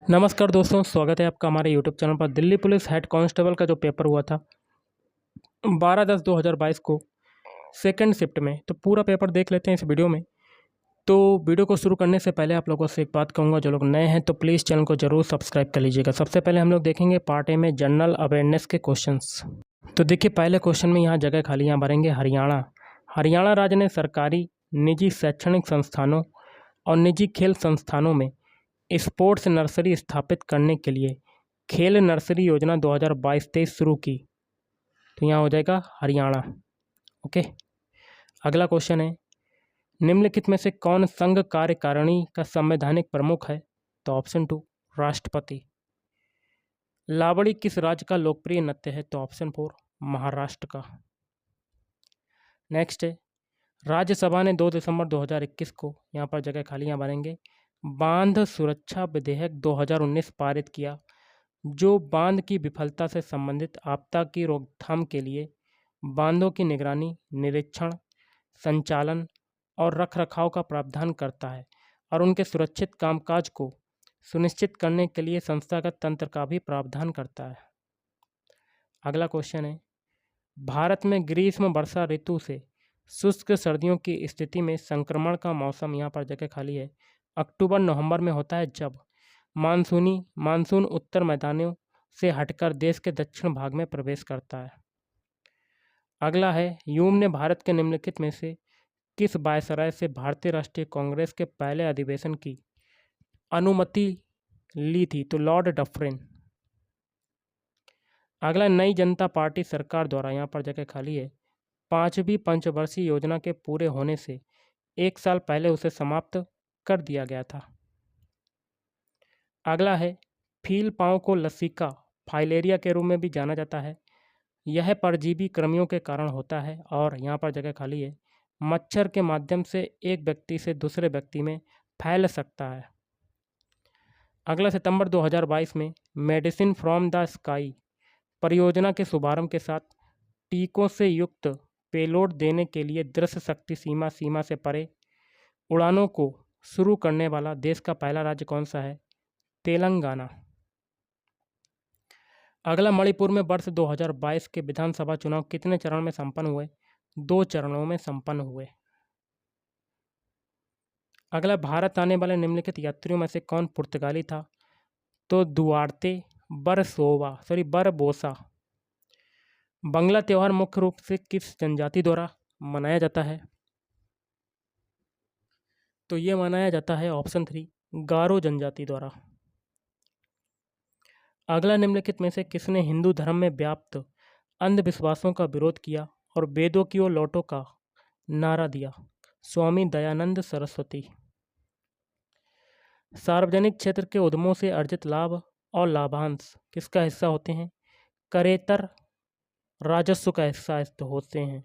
नमस्कार दोस्तों, स्वागत है आपका हमारे यूट्यूब चैनल पर। दिल्ली पुलिस हेड कांस्टेबल का जो पेपर हुआ था 12/10/2022 को सेकंड शिफ्ट में, तो पूरा पेपर देख लेते हैं इस वीडियो में। तो वीडियो को शुरू करने से पहले आप लोगों से एक बात कहूँगा, जो लोग नए हैं तो प्लीज़ चैनल को ज़रूर सब्सक्राइब कर लीजिएगा। सबसे पहले हम लोग देखेंगे पार्ट ए में जनरल अवेयरनेस के क्वेश्चंस। तो देखिए, पहले क्वेश्चन में यहाँ जगह खाली यहाँ भरेंगे हरियाणा। हरियाणा राज्य ने सरकारी, निजी शैक्षणिक संस्थानों और निजी खेल संस्थानों में स्पोर्ट्स नर्सरी स्थापित करने के लिए खेल नर्सरी योजना 2022-23 शुरू की। तो यहाँ हो जाएगा हरियाणा। ओके, अगला क्वेश्चन है, निम्नलिखित में से कौन संघ कार्यकारिणी का संवैधानिक प्रमुख है? तो ऑप्शन 2 राष्ट्रपति। लावड़ी किस राज्य का लोकप्रिय नृत्य है? तो ऑप्शन 4 महाराष्ट्र का। नेक्स्ट है, राज्यसभा ने 2 दिसंबर 2021 को, यहाँ पर जगह खाली यहाँ बनेंगे, बांध सुरक्षा विधेयक 2019 पारित किया, जो बांध की विफलता से संबंधित आपदा की रोकथाम के लिए बांधों की निगरानी, निरीक्षण, संचालन और रखरखाव का प्रावधान करता है और उनके सुरक्षित कामकाज को सुनिश्चित करने के लिए संस्थागत तंत्र का भी प्रावधान करता है। अगला क्वेश्चन है, भारत में ग्रीष्म वर्षा ऋतु से शुष्क सर्दियों की स्थिति में संक्रमण का मौसम, यहाँ पर जगह खाली है, अक्टूबर नवंबर में होता है, जब मानसून उत्तर मैदानों से हटकर देश के दक्षिण भाग में प्रवेश करता है। अगला है, ह्यूम ने भारत के निम्नलिखित में से किस वायसराय से भारतीय राष्ट्रीय कांग्रेस के पहले अधिवेशन की अनुमति ली थी? तो लॉर्ड डफरिन। अगला, नई जनता पार्टी सरकार द्वारा, यहाँ पर जगह खाली है, 5वीं पंचवर्षीय योजना के पूरे होने से 1 साल पहले उसे समाप्त कर दिया गया था। अगला है, फील पाँव को लसिका फाइलेरिया के रूप में भी जाना जाता है। यह परजीवी कृमियों के कारण होता है और यहाँ पर जगह खाली है, मच्छर के माध्यम से एक व्यक्ति से दूसरे व्यक्ति में फैल सकता है। अगला, सितंबर 2022 में मेडिसिन फ्रॉम द स्काई परियोजना के शुभारंभ के साथ टीकों से युक्त पेलोड देने के लिए दृश्य शक्ति सीमा से परे उड़ानों को शुरू करने वाला देश का पहला राज्य कौन सा है? तेलंगाना। अगला, मणिपुर में वर्ष 2022 के विधानसभा चुनाव कितने चरण में संपन्न हुए? 2 चरणों में संपन्न हुए। अगला, भारत आने वाले निम्नलिखित यात्रियों में से कौन पुर्तगाली था? तो दुआर्ते बरबोसा। बंगला त्यौहार मुख्य रूप से किस जनजाति द्वारा मनाया जाता है? तो ये मनाया जाता है ऑप्शन 3 गारो जनजाति द्वारा। अगला, निम्नलिखित में से किसने हिंदू धर्म में व्याप्त अंधविश्वासों का विरोध किया और वेदों की ओर लौटो का नारा दिया? स्वामी दयानंद सरस्वती। सार्वजनिक क्षेत्र के उद्यमों से अर्जित लाभ और लाभांश किसका हिस्सा होते हैं? करेतर राजस्व का हिस्सा होते हैं।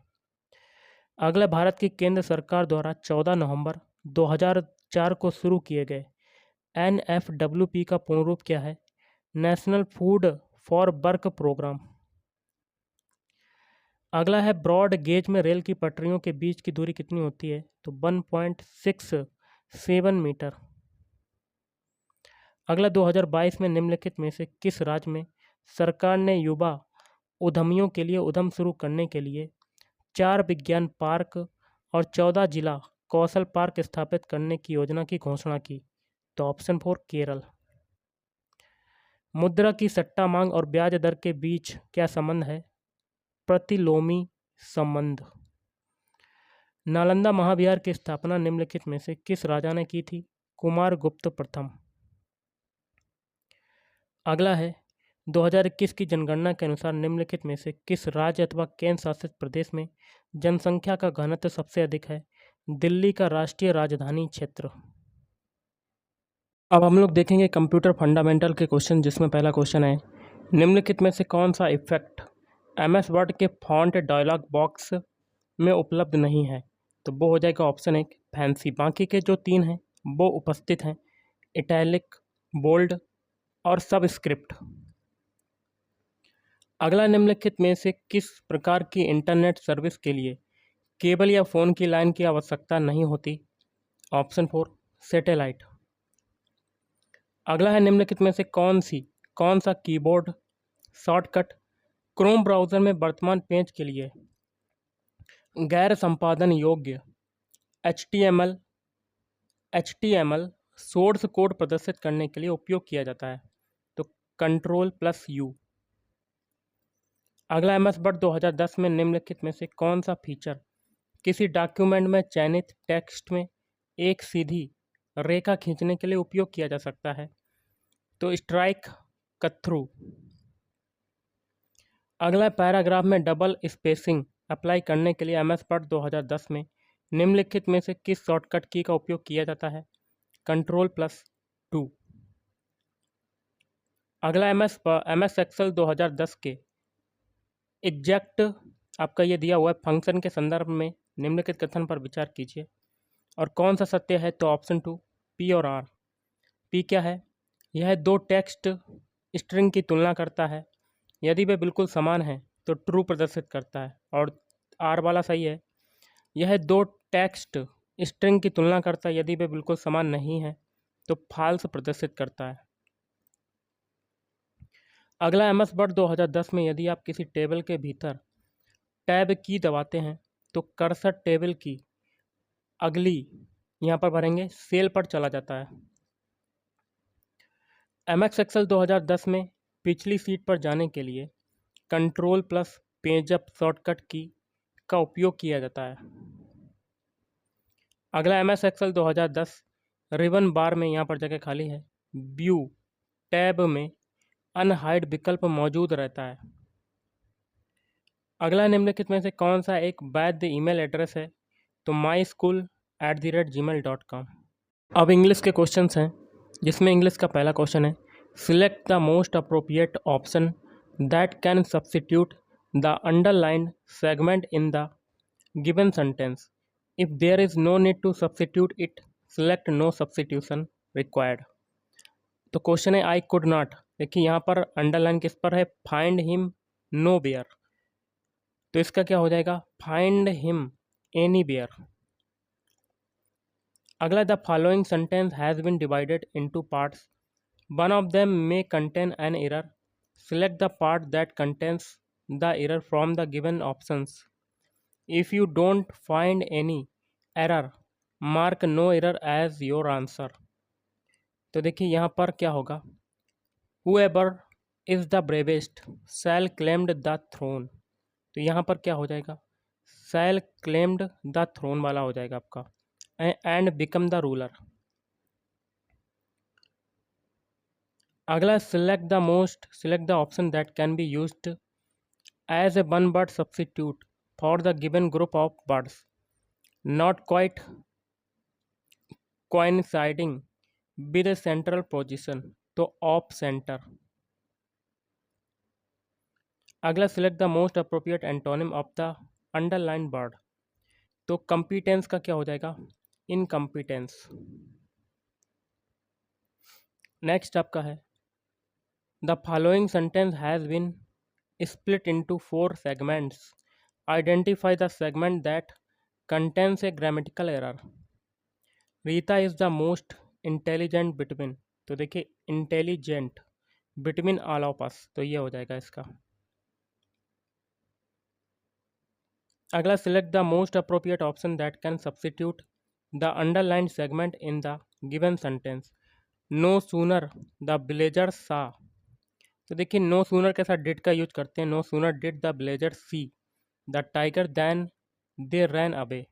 अगला, भारत की केंद्र सरकार द्वारा 14 नवंबर 2004 को शुरू किए गए NFWP का पूर्ण रूप क्या है? National food for work programme. अगला है, ब्रॉड गेज में रेल की पटरियों के बीच की दूरी कितनी होती है? तो 1.67 मीटर। अगला, 2022 में निम्नलिखित में से किस राज्य में सरकार ने युवा उद्यमियों के लिए उद्यम शुरू करने के लिए 4 विज्ञान पार्क और 14 जिला कौशल पार्क स्थापित करने की योजना की घोषणा की? तो ऑप्शन 4 केरल। मुद्रा की सट्टा मांग और ब्याज दर के बीच क्या संबंध है? प्रतिलोमी संबंध। नालंदा महाविहार की स्थापना निम्नलिखित में से किस राजा ने की थी? कुमारगुप्त प्रथम। अगला है, 2021 की जनगणना के अनुसार निम्नलिखित में से किस राज्य अथवा केंद्र शासित प्रदेश में जनसंख्या का घनत्व सबसे अधिक है? दिल्ली का राष्ट्रीय राजधानी क्षेत्र। अब हम लोग देखेंगे कंप्यूटर फंडामेंटल के क्वेश्चन, जिसमें पहला क्वेश्चन है, निम्नलिखित में से कौन सा इफेक्ट MS वर्ड के फॉन्ट डायलॉग बॉक्स में उपलब्ध नहीं है? तो वो हो जाएगा ऑप्शन 1 फैंसी। बाकी के जो 3 हैं वो उपस्थित हैं, इटैलिक, बोल्ड और सबस्क्रिप्ट। अगला, निम्नलिखित में से किस प्रकार की इंटरनेट सर्विस के लिए केबल या फ़ोन की लाइन की आवश्यकता नहीं होती? Option 4 satellite. अगला है निम्नलिखित में से कौन सा कीबोर्ड शॉर्टकट क्रोम ब्राउज़र में वर्तमान पेज के लिए गैर संपादन योग्य HTML सोर्स कोड प्रदर्शित करने के लिए उपयोग किया जाता है? तो Ctrl+U। अगला MS वर्ड 2010 में निम्नलिखित में से कौन सा फीचर किसी डॉक्यूमेंट में चयनित टेक्स्ट में एक सीधी रेखा खींचने के लिए उपयोग किया जा सकता है? तो स्ट्राइक कट थ्रू। अगला पैराग्राफ में डबल स्पेसिंग अप्लाई करने के लिए MS वर्ड 2010 में निम्नलिखित में से किस शॉर्टकट की का उपयोग किया जाता है? Ctrl+2। अगला MS एक्सेल 2010 के एग्जैक्ट आपका ये दिया हुआ है फंक्शन के संदर्भ में निम्नलिखित कथन पर विचार कीजिए और कौन सा सत्य है? तो ऑप्शन 2 P और R। P क्या है? यह दो टेक्स्ट स्ट्रिंग की तुलना करता है, यदि वे बिल्कुल समान हैं तो ट्रू प्रदर्शित करता है, और R वाला सही है, यह दो टेक्स्ट स्ट्रिंग की तुलना करता है, यदि वे बिल्कुल समान नहीं है तो फॉल्स प्रदर्शित करता है। अगला MS वर्ड 2010 में यदि आप किसी टेबल के भीतर टैब की दबाते हैं तो कर्सर टेबल की अगली यहाँ पर भरेंगे सेल पर चला जाता है। MS एक्सेल 2010 में पिछली सीट पर जाने के लिए Ctrl+पेजअप शॉर्टकट की का उपयोग किया जाता है। अगला MS एक्सेल 2010 रिबन बार में यहाँ पर जगह खाली है, व्यू टैब में अनहाइड विकल्प मौजूद रहता है। अगला निम्नलिखित में से कौन सा एक वैध ईमेल एड्रेस है? तो myschool@gmail.com। अब इंग्लिश के क्वेश्चंस हैं, जिसमें इंग्लिश का पहला क्वेश्चन है, select the most appropriate option that can substitute the underlined segment in the given sentence. If there is no need to substitute it, select no substitution required. तो question है I could not. देखिए यहाँ पर underline किस पर है? Find him know where, तो इसका क्या हो जाएगा? Find him anywhere. अगला, the following sentence has been divided into parts, one of them may contain an error, select the part that contains the error from the given options. If you don't find any error, mark no error as your answer. तो देखिए यहाँ पर क्या होगा? Whoever is the bravest shall claimed the throne। तो यहाँ पर क्या हो जाएगा? shall claimed the throne वाला हो जाएगा आपका, and become the ruler। अगला, select the option that can be used as a one word substitute for the given group of words not quite coinciding with a central position, तो off centre. अगला, select the most appropriate antonym of the underline word, तो competence का क्या हो जाएगा? Incompetence. Next आपका है, the following sentence has been split into 4 segments, identify the segment that contains a grammatical error. Rita is the most intelligent between, तो देखिए intelligent between all of us, तो ये हो जाएगा इसका। अगला, select the most appropriate option that can substitute the underline segment in the given sentence. No sooner the villager saw, तो देखिए नो सूनर के साथ डिड का यूज करते हैं, no sooner did the villager see the tiger than they ran away.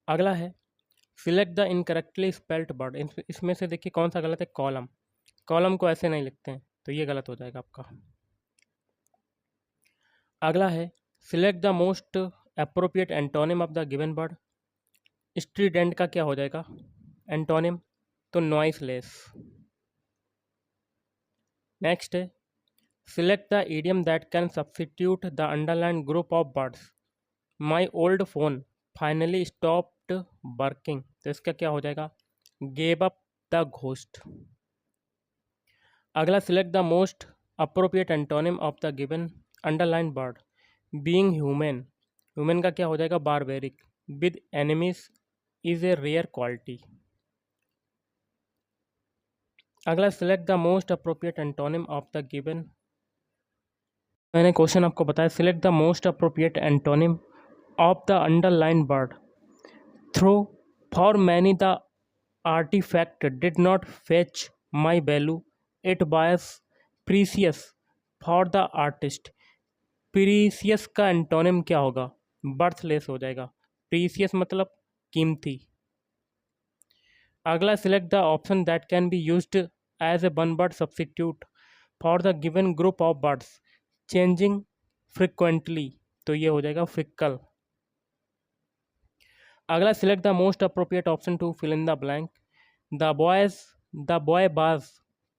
अगला है, select the incorrectly spelt word, इसमें से देखिए कौन सा गलत है? कॉलम। कॉलम को ऐसे नहीं लिखते हैं, तो ये गलत हो जाएगा आपका। अगला है, select the most appropriate antonym of the given word. Strident का क्या हो जाएगा एंटोनिम? तो नॉइसलेस। नेक्स्ट है, select the idiom that can substitute the underline group of words. My old phone finally stopped working, तो इसका क्या हो जाएगा? Gave up the ghost. अगला, select the most appropriate antonym of the given underline word. Being human, human का क्या हो जाएगा? Barbaric. With enemies is a rare quality. अगला, select the most appropriate antonym of the given. मैंने question आपको बताया, select the most appropriate antonym of the underline word. Throw for many the artifact did not fetch my value, it was precious for the artist. Precious का antonym क्या होगा? Worthless हो जाएगा। Precious मतलब कीमती। अगला, select the option that can be used as a one word substitute for the given group of words changing frequently. तो ये हो जाएगा फ्रिक्कल। अगला, select the most appropriate option to fill in the blank. The boy was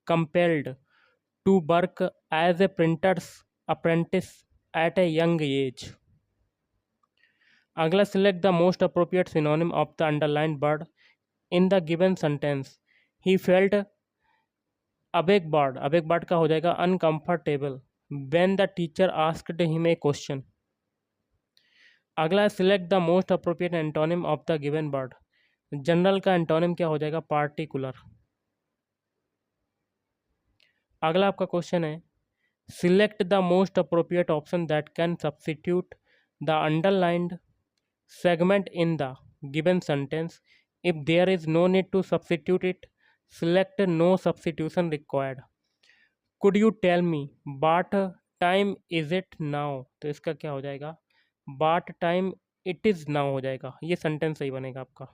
compelled to work as a printer's apprentice at a young age. अगला, select the most appropriate synonym of the underline word in the given sentence. He felt अबेक का हो जाएगा uncomfortable when the teacher asked him a question. अगला, select the most appropriate antonym of the given word. General का antonym क्या हो जाएगा? Particular. अगला आपका क्वेश्चन है, select the most appropriate option that can substitute the underlined segment in the given sentence. If there is no need to substitute it, select no substitution required. Could you tell me what time is it now? तो इसका क्या हो जाएगा? what time it is now हो जाएगा। ये sentence सही बनेगा आपका।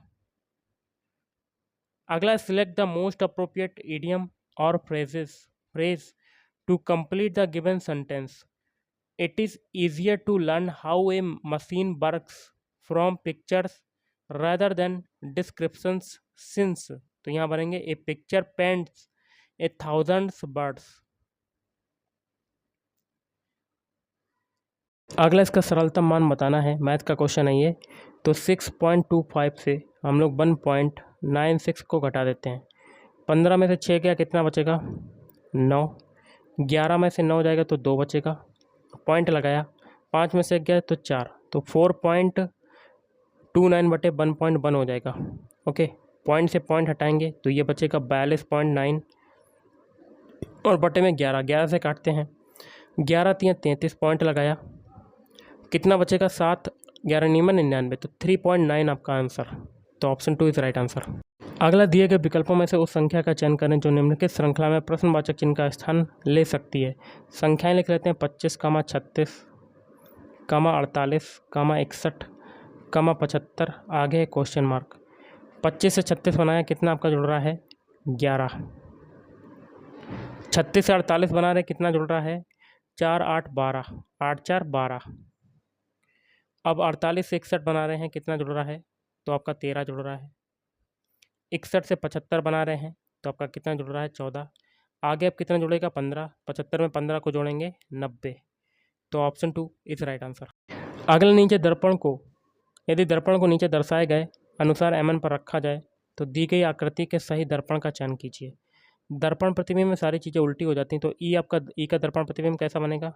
अगला, select the most appropriate idiom or phrase to complete the given sentence. It is easier to learn how a machine works from pictures rather than descriptions since। तो यहाँ बनेंगे ए पिक्चर पेंट्स ए थाउजेंड्स बर्ड्स। अगला, इसका सरलतम मान बताना है। Math का क्वेश्चन है ये। तो 6.25 से हम लोग 1.96 को घटा देते हैं। 15 में से 6 गया, कितना बचेगा? 9। 11 में से 9 जाएगा तो 2 बचेगा, पॉइंट लगाया। 5 में से 1 गया तो 4, तो 4.29/1.1 हो जाएगा। ओके, पॉइंट से पॉइंट हटाएंगे तो ये बचेगा 42.9 और बटे में 11 से काटते हैं। 11 3 33, पॉइंट लगाया, कितना बचेगा? 7। 11 9 99, तो 3.9 आपका आंसर। तो ऑप्शन 2 इज राइट आंसर। अगला, दिए गए विकल्पों में से उस संख्या का चयन करें जो निम्नलिखित श्रृंखला में प्रश्नवाचक चिन्ह का स्थान ले सकती है। संख्याएं लिख लेते हैं, 25, 36, 48, 61, 75, आगे क्वेश्चन मार्क। 25 से 36 बनाया, कितना आपका जुड़ रहा है? 11। 36 से 48 बना रहे, कितना जुड़ रहा है? 4 8 12, 8 4 12। अब 48 से 61 बना रहे हैं, कितना जुड़ रहा है? तो आपका 13 जुड़ रहा है। 61 से 75 बना रहे हैं तो आपका कितना जुड़ रहा है? 14। आगे अब कितना जुड़ेगा? 15। 75 में 15 को जोड़ेंगे 90। तो ऑप्शन 2 इज राइट आंसर। अगले, नीचे दर्पण को, यदि दर्पण को नीचे दर्शाए गए अनुसार MN पर रखा जाए तो दी गई आकृति के सही दर्पण का चयन कीजिए। दर्पण प्रतिबिंब में सारी चीज़ें उल्टी हो जाती हैं, तो ई का दर्पण प्रतिबिंब कैसा बनेगा?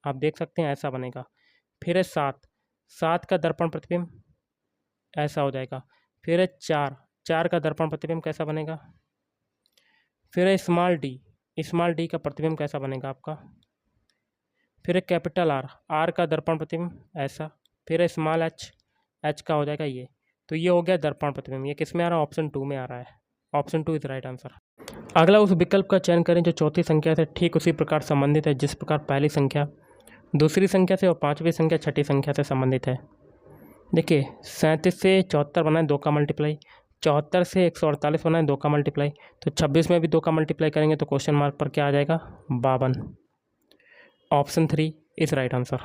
आप देख सकते हैं, ऐसा बनेगा। फिर है 7 का दर्पण प्रतिबिंब ऐसा हो जाएगा। फिर है 4 का दर्पण प्रतिबिंब कैसा बनेगा? फिर है स्मॉल डी का प्रतिबिंब कैसा बनेगा आपका? फिर है कैपिटल आर का दर्पण प्रतिबिंब ऐसा। फिर है स्मॉल एच का हो जाएगा ये। तो ये हो गया दर्पण प्रतिबिंब। ये किस में आ रहा है? ऑप्शन 2 में आ रहा है। Option 2 is right answer. अगला, उस विकल्प का चयन करें जो चौथी संख्या से ठीक उसी प्रकार संबंधित है जिस प्रकार पहली संख्या दूसरी संख्या से और पांचवी संख्या छठी संख्या से संबंधित है। देखिए, 37 से 74 बनाए, 2 का मल्टीप्लाई। 74 से 148 बनाए, 2 का मल्टीप्लाई। तो 26 में भी 2 का मल्टीप्लाई करेंगे तो क्वेश्चन मार्क पर क्या आ जाएगा? 52। Option 3 is right answer.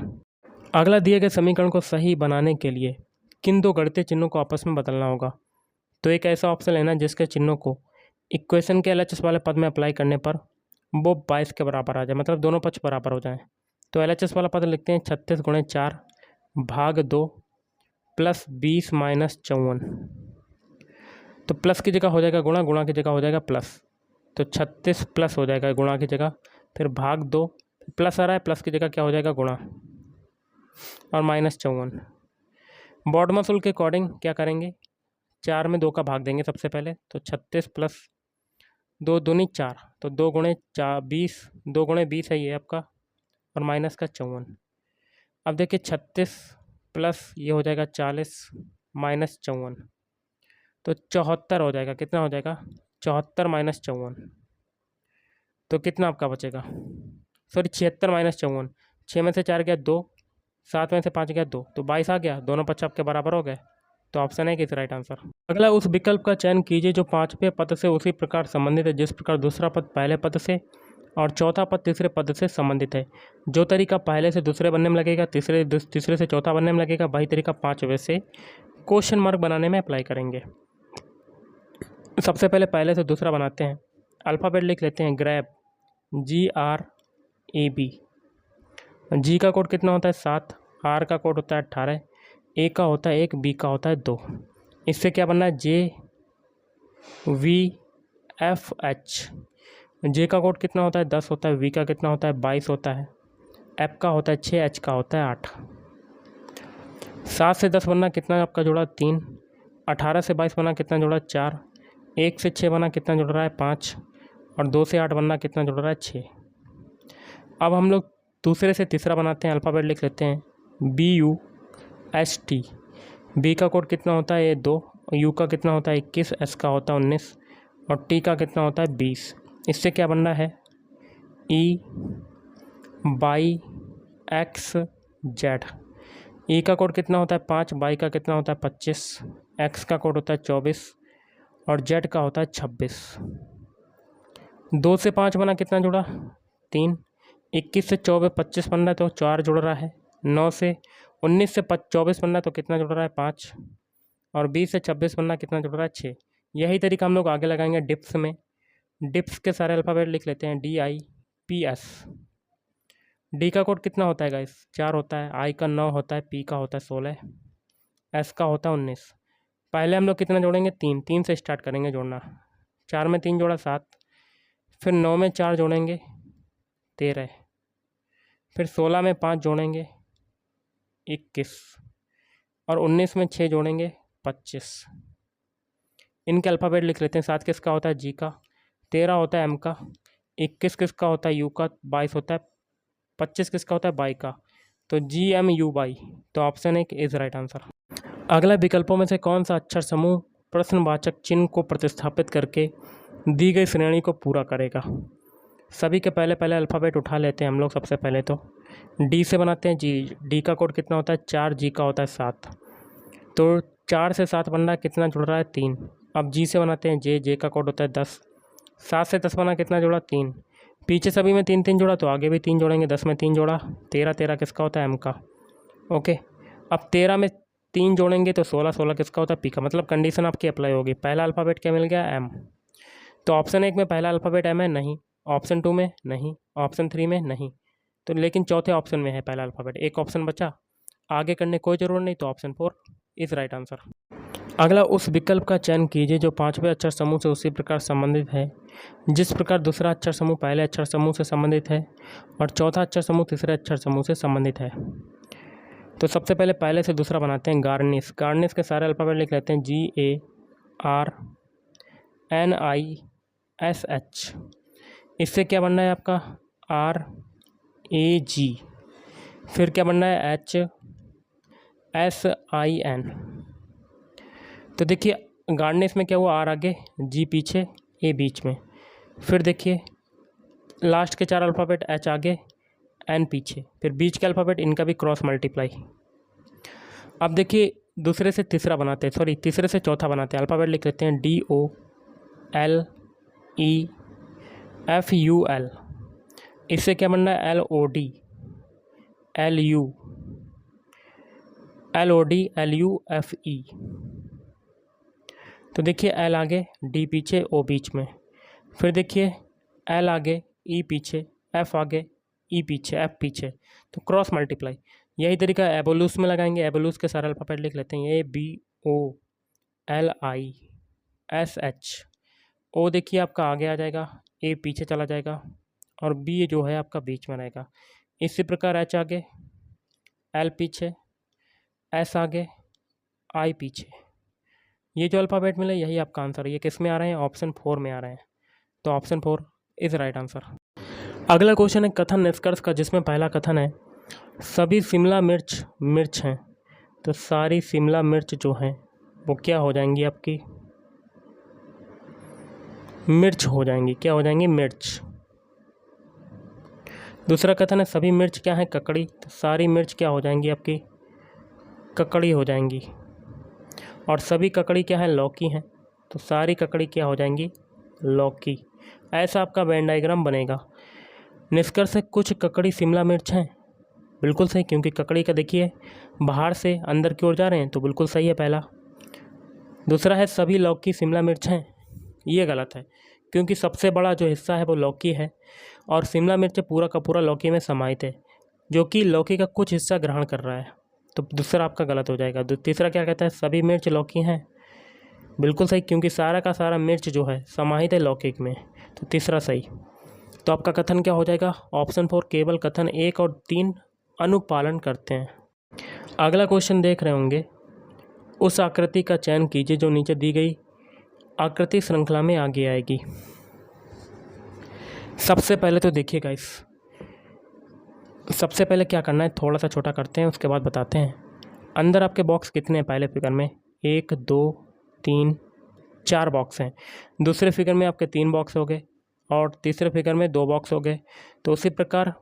अगला, दिए गए समीकरण को सही बनाने के लिए किन 2 गणितीय चिन्हों को आपस में बदलना होगा? तो एक ऐसा ऑप्शन लेना जिसके चिन्हों को इक्वेशन के LHS वाले पद में अप्लाई करने पर वो 22 के बराबर आ जाए, मतलब दोनों पक्ष बराबर हो जाएं। तो LHS वाला पद लिखते हैं 36 × 4 भाग 2 प्लस 20 माइनस 54। तो प्लस की जगह हो जाएगा गुणा, गुणा की जगह हो जाएगा प्लस। तो 36 प्लस हो जाएगा गुणा की जगह, फिर भाग 2, प्लस आ रहा है, प्लस की जगह क्या हो जाएगा? गुणा, और माइनस 54। बॉडमस रूल के अकॉर्डिंग क्या करेंगे? 4 में 2 का भाग देंगे सबसे पहले, तो 36 प्लस दो दूनी 4, तो 2 × 4 = 20, 2 × 20 है ये आपका, और माइनस का 54। अब देखिए 36 प्लस ये हो जाएगा 40 माइनस 54, तो 74 हो जाएगा। कितना हो जाएगा? 74 माइनस 54, तो कितना आपका बचेगा? सॉरी 76 माइनस 54, 6 में से 4 गया 2, 7 में से 5 गया 2, तो 22 आ गया। दोनों पक्ष आपके बराबर हो गए, तो ऑप्शन है कि इस राइट आंसर। अगला उस विकल्प का चयन कीजिए जो पांचवें पद से उसी प्रकार संबंधित है जिस प्रकार दूसरा पद पहले पद से और चौथा पद तीसरे पद से संबंधित है। जो तरीका पहले से दूसरे बनने में लगेगा, तीसरे से चौथा बनने में लगेगा, वही तरीका पांचवें से क्वेश्चन मार्क बनाने में अप्लाई करेंगे। सबसे पहले से दूसरा बनाते हैं। अल्फ़ाबेट लिख लेते हैं, ग्रैब, GRAB। जी का कोड कितना होता है? 7, आर का कोड होता है 18, ए का होता है 1, बी का होता है 2। इससे क्या बनना है? JVFH। जे का कोड कितना होता है? 10 होता है, वी का कितना होता है? 22 होता है, एफ का होता है 6, एच का होता है 8। 7 से 10 बनना कितना आपका जुड़ा? 3। 18 से 22 बनना कितना जुड़ा? 4। 1 से 6 बनना कितना जुड़ रहा है? 5। और 2 से 8 बनना कितना जुड़ रहा है? 6। अब हम लोग दूसरे से तीसरा बनाते हैं। अल्फ़ाबेट लिख लेते हैं, BUST। बी का कोड कितना होता है? 2। यू का कितना होता है? 21, एस का होता है 19, और टी का कितना होता है? 20। इससे क्या बनना है? EYXZ। ई का कोड कितना होता है? 5, बाई का कितना होता है? 25, एक्स का कोड होता है 24, और जेड का होता है 26। 2 से 5 बना कितना जुड़ा? 3। 21 से 25 बन रहा है तो 4 जुड़ रहा है। 9 से 19 से 24 बनना तो कितना जुड़ रहा है? 5। और 20 से 26 बनना कितना जुड़ रहा है? 6। यही तरीका हम लोग आगे लगाएंगे डिप्स में। डिप्स के सारे अल्फ़ाबेट लिख लेते हैं, DIPS। डी का कोड कितना होता है गाइस? 4 होता है, आई का 9 होता है, पी का होता है 16, एस का होता है 19। पहले हम लोग कितना जोड़ेंगे? 3। 3 से स्टार्ट करेंगे जोड़ना। 4 में 3 जोड़ा 7, फिर 9 में 4 जोड़ेंगे 13, फिर 16 में 5 जोड़ेंगे 21, और 19 में 6 जोड़ेंगे 25। इनके अल्फ़ाबेट लिख लेते हैं। 7 किसका होता है? जी का, 13 होता है एम का, 21 किसका होता है? यू का, 22 होता है, 25 किसका होता है? बाई का। तो GMU/बाई, तो ऑप्शन एक इज राइट आंसर। अगला विकल्पों में से कौन सा अक्षर समूह प्रश्नवाचक चिन्ह को प्रतिस्थापित करके दी गई श्रेणी को पूरा करेगा? सभी के पहले अल्फ़ाबेट उठा लेते हैं हम लोग। सबसे पहले तो डी से बनाते हैं। डी का कोड कितना होता है? 4, जी का होता है 7, तो 4 से 7 बनना कितना जुड़ रहा है? 3। अब जी से बनाते हैं, जे का कोड होता है 10, 7 से 10 बना कितना जुड़ा? 3। पीछे सभी में 3 3 जोड़ा तो आगे भी 3 जोड़ेंगे। 10 में 3 जोड़ा 13, 13 किसका होता है? एम का। ओके, अब 13 में 3 जोड़ेंगे तो 16, 16 किसका होता है? पी का। मतलब कंडीशन आपकी अप्लाई होगी। पहला अल्फ़ाबेट क्या मिल गया? एम। तो ऑप्शन 1 में पहला अल्फ़ाबेट एम है? नहीं। ऑप्शन 2 में नहीं। ऑप्शन 3 में नहीं। तो लेकिन चौथे ऑप्शन में है पहला अल्फ़ाबेट। एक ऑप्शन बचा, आगे करने कोई ज़रूरत नहीं, तो ऑप्शन 4 इज़ राइट आंसर। अगला उस विकल्प का चयन कीजिए जो पांचवें अक्षर समूह से उसी प्रकार संबंधित है जिस प्रकार दूसरा अक्षर समूह पहले अक्षर समूह से संबंधित है और चौथा अक्षर समूह तीसरे अक्षर समूह से संबंधित है। तो सबसे पहले से दूसरा बनाते हैं, गार्निश। गार्निश के सारे अल्फ़ाबेट लिख लेते हैं, GARNISH। इससे क्या बनना है आपका? RAG। फिर क्या बनना है? HSIN। तो देखिए गार्निश में क्या हुआ? आर आगे, जी पीछे, ए बीच में। फिर देखिए लास्ट के 4 अल्फ़ाबेट, एच आगे, एन पीछे, फिर बीच के अल्फ़ाबेट इनका भी क्रॉस मल्टीप्लाई। अब देखिए दूसरे से तीसरा बनाते हैं, सॉरी तीसरे से चौथा बनाते हैं। अल्फ़ाबेट लिख लेते हैं, DOLEFUL। इससे क्या बनना है? LODLUFE। तो देखिए एल आगे, डी पीछे, ओ बीच में। फिर देखिए एल आगे, ई पीछे, एफ आगे, ई पीछे, एफ पीछे, तो क्रॉस मल्टीप्लाई। यही तरीका एबोलूस में लगाएंगे। एबोलूस के सारे अल्फ़ाबेट लिख लेते हैं, ABOLISH। ओ देखिए आपका आगे आ जाएगा, ए पीछे चला जाएगा, और बी जो है आपका बीच में रहेगा। इसी प्रकार एच आगे, एल पीछे, एस आगे, आई पीछे। ये जो अल्फ़ाबेट मिले यही आपका आंसर है। ये किस में आ रहे हैं? ऑप्शन 4 में आ रहे हैं। तो ऑप्शन 4 इज राइट आंसर। अगला क्वेश्चन है कथन निष्कर्ष का, जिसमें पहला कथन है सभी शिमला मिर्च मिर्च हैं। तो सारी शिमला मिर्च जो हैं वो क्या हो जाएंगी आपकी? मिर्च हो जाएंगी। क्या हो जाएंगी? मिर्च। दूसरा कथन है सभी मिर्च क्या है? ककड़ी। तो सारी मिर्च क्या हो जाएंगी आपकी? ककड़ी हो जाएंगी। और सभी ककड़ी क्या है? लौकी हैं। तो सारी ककड़ी क्या हो जाएंगी? लौकी। ऐसा आपका वेन डायग्राम बनेगा। निष्कर्ष है कुछ ककड़ी शिमला मिर्च हैं। बिल्कुल सही, क्योंकि ककड़ी का देखिए बाहर से अंदर की ओर जा रहे हैं, तो बिल्कुल सही है पहला। दूसरा है सभी लौकी शिमला मिर्च हैं। ये गलत है, क्योंकि सबसे बड़ा जो हिस्सा है वो लौकी है और शिमला मिर्च पूरा का पूरा लौकी में समाहित है, जो कि लौकी का कुछ हिस्सा ग्रहण कर रहा है। तो दूसरा आपका गलत हो जाएगा। तीसरा क्या कहता है? सभी मिर्च लौकी हैं। बिल्कुल सही, क्योंकि सारा का सारा मिर्च जो है समाहित है लौकी में। तो तीसरा सही। तो आपका कथन क्या हो जाएगा? ऑप्शन 4 केवल कथन 1 और 3 अनुपालन करते हैं। अगला क्वेश्चन देख रहे होंगे, उस आकृति का चयन कीजिए जो नीचे दी गई आकृति श्रृंखला में आगे आएगी। सबसे पहले तो देखिए गाइस, सबसे पहले क्या करना है, थोड़ा सा छोटा करते हैं, उसके बाद बताते हैं। अंदर आपके बॉक्स कितने हैं? पहले फिगर में 1 2 3 4 बॉक्स हैं। दूसरे फिगर में आपके 3 बॉक्स हो गए और तीसरे फिगर में 2 बॉक्स हो गए। तो उसी प्रकार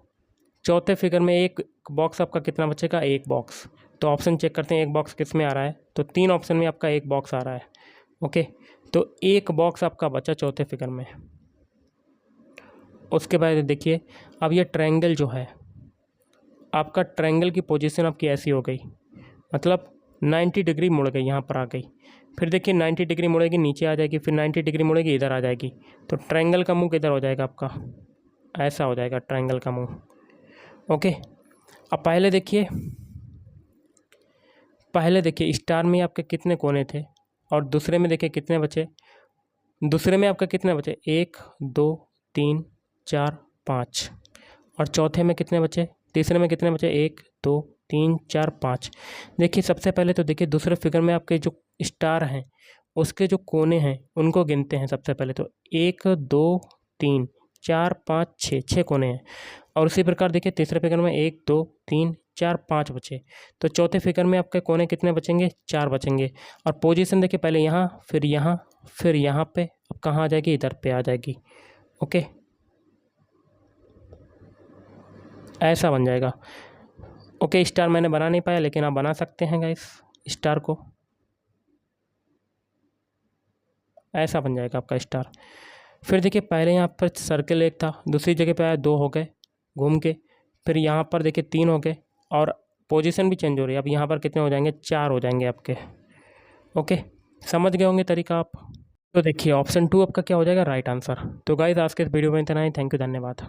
चौथे फिगर में एक बॉक्स आपका कितना बचेगा? 1 बॉक्स। तो ऑप्शन चेक करते हैं, एक बॉक्स किस में आ रहा है। तो 3 ऑप्शन में आपका 1 बॉक्स आ रहा है। ओके, तो 1 बॉक्स आपका बचा चौथे फिगर में। उसके बाद देखिए, अब ये ट्रायंगल जो है आपका, ट्रायंगल की पोजीशन आपकी ऐसी हो गई, मतलब 90 डिग्री मुड़ गई, यहाँ पर आ गई। फिर देखिए 90 डिग्री मुड़ेगी नीचे आ जाएगी, फिर 90 डिग्री मुड़ेगी इधर आ जाएगी। तो ट्रायंगल का मुंह किधर हो जाएगा आपका? ऐसा हो जाएगा ट्रायंगल का मुंह। ओके, अब पहले देखिए स्टार में आपके कितने कोने थे और दूसरे में देखिए कितने बचे। दूसरे में आपका कितने बचे? 1 2 3 4 5। और चौथे में कितने बचे? तीसरे में कितने बचे? 1 2 3 4 5। देखिए सबसे पहले तो देखिए दूसरे फिगर में आपके जो स्टार हैं उसके जो कोने हैं उनको गिनते हैं सबसे पहले। तो 1 2 3 4 5 6 कोने हैं। और उसी प्रकार देखिए तीसरे फिगर में 1 2 3 4 5 बचे। तो चौथे फिगर में आपके कोने कितने बचेंगे? 4 बचेंगे। और पोजीशन देखिए पहले यहाँ, फिर यहाँ, फिर यहाँ पे, अब कहाँ आ जाएगी? इधर पे आ जाएगी। ओके, ऐसा बन जाएगा। ओके, स्टार मैंने बना नहीं पाया, लेकिन आप बना सकते हैं गाइस स्टार को। ऐसा बन जाएगा आपका स्टार। फिर देखिए पहले यहाँ पर सर्कल 1 था, दूसरी जगह पे आया 2 हो गए घूम के। फिर यहाँ पर देखिए 3 हो गए और पोजीशन भी चेंज हो रही है। अब यहाँ पर कितने हो जाएंगे? 4 हो जाएंगे आपके। ओके, समझ गए होंगे तरीका आप। तो देखिए ऑप्शन 2 आपका क्या हो जाएगा? Right answer. तो गाइस आज के इस वीडियो में इतना ही। थैंक यू, धन्यवाद।